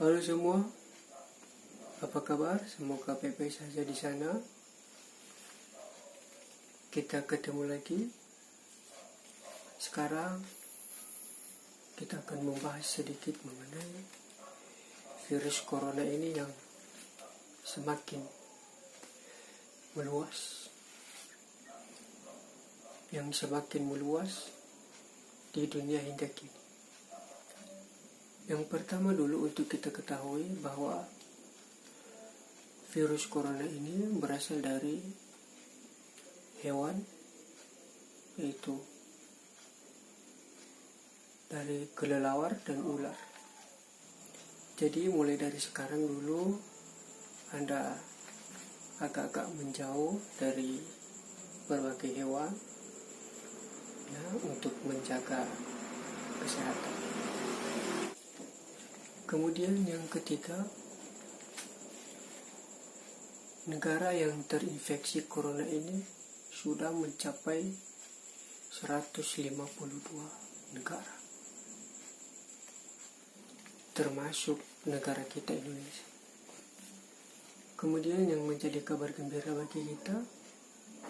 Halo semua, apa kabar? Semoga baik-baik saja di sana. Kita ketemu lagi. Sekarang kita akan membahas sedikit mengenai virus corona ini yang semakin meluas. Yang semakin meluas di dunia hingga kini. Yang pertama dulu untuk kita ketahui bahwa virus corona ini berasal dari hewan, yaitu dari kelelawar dan ular. Jadi mulai dari sekarang dulu Anda agak-agak menjauh dari berbagai hewan ya, untuk menjaga kesehatan. Kemudian yang ketiga, negara yang terinfeksi corona ini sudah mencapai 152 negara, termasuk negara kita Indonesia. Kemudian yang menjadi kabar gembira bagi kita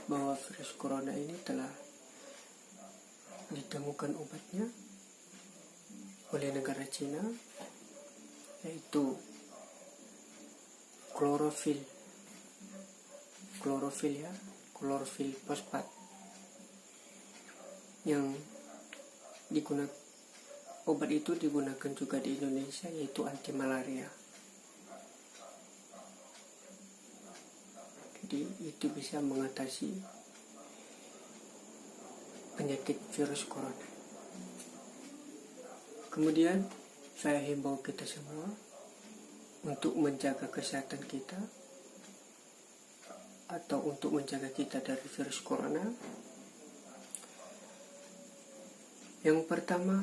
bahwa virus corona ini telah ditemukan obatnya oleh negara Cina, yaitu klorofil fosfat yang digunakan. Obat itu digunakan juga di Indonesia, yaitu anti malaria. Jadi itu bisa mengatasi penyakit virus corona. Kemudian saya himbau kita semua untuk menjaga kesehatan kita atau untuk menjaga kita dari virus corona. Yang pertama,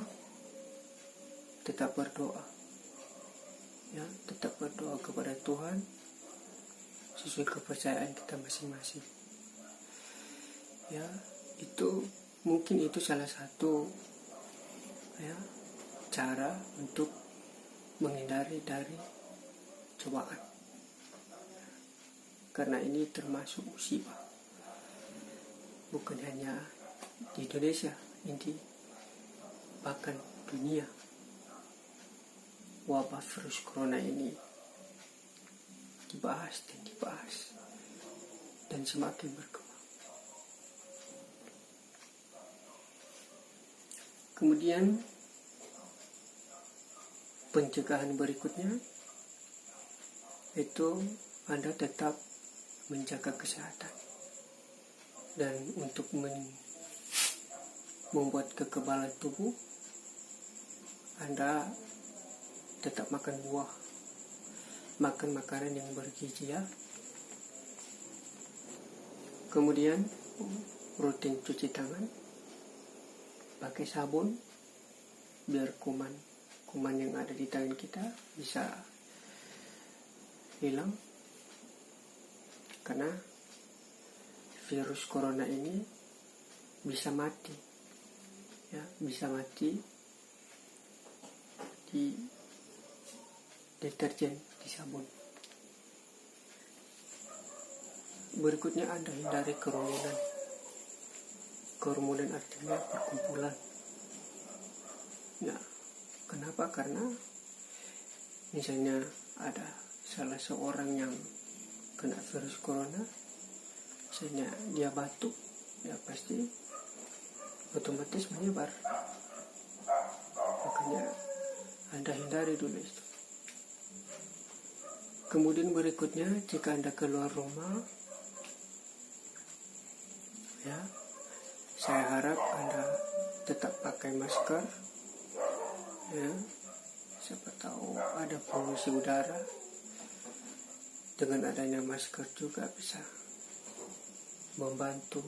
tetap berdoa. Ya, tetap berdoa kepada Tuhan sesuai kepercayaan kita masing-masing. Ya, itu mungkin itu salah satu ya cara untuk menghindari dari cobaan, karena ini termasuk musibah bukan hanya di Indonesia, ini bahkan dunia. Wabah virus corona ini dibahas dan semakin berkembang. Kemudian pencegahan berikutnya itu Anda tetap menjaga kesehatan, dan untuk membuat kekebalan tubuh Anda tetap makan buah, makan makanan yang bergizi ya. Kemudian rutin cuci tangan pakai sabun biar kuman yang ada di tangan kita bisa hilang, karena virus corona ini bisa mati di deterjen, di sabun. Berikutnya Anda hindari kerumunan. Kerumunan artinya perkumpulan. Ya, kenapa? Karena misalnya ada salah seorang yang kena virus corona, misalnya dia batuk, ya pasti otomatis menyebar. Makanya Anda hindari dulu itu. Kemudian berikutnya, jika Anda keluar rumah, ya, saya harap Anda tetap pakai masker, ya. Siapa tahu ada polusi udara. Dengan adanya masker juga bisa membantu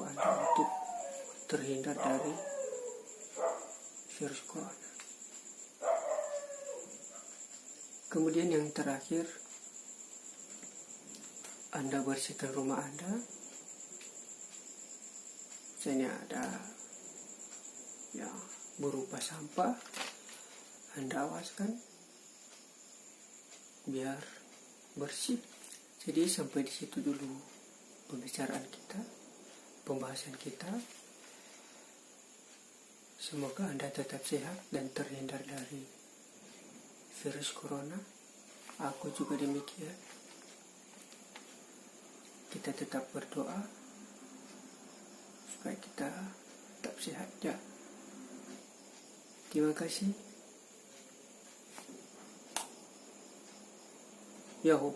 Anda untuk terhindar dari virus corona. Kemudian yang terakhir, Anda bersihkan rumah Anda. Misalnya ada ya berupa sampah, Anda awaskan biar bersih. Jadi sampai di situ dulu pembicaraan kita, pembahasan kita. Semoga Anda tetap sehat dan terhindar dari virus corona. Aku juga demikian. Kita tetap berdoa supaya kita tetap sehat ya. Terima kasih. Yahoo.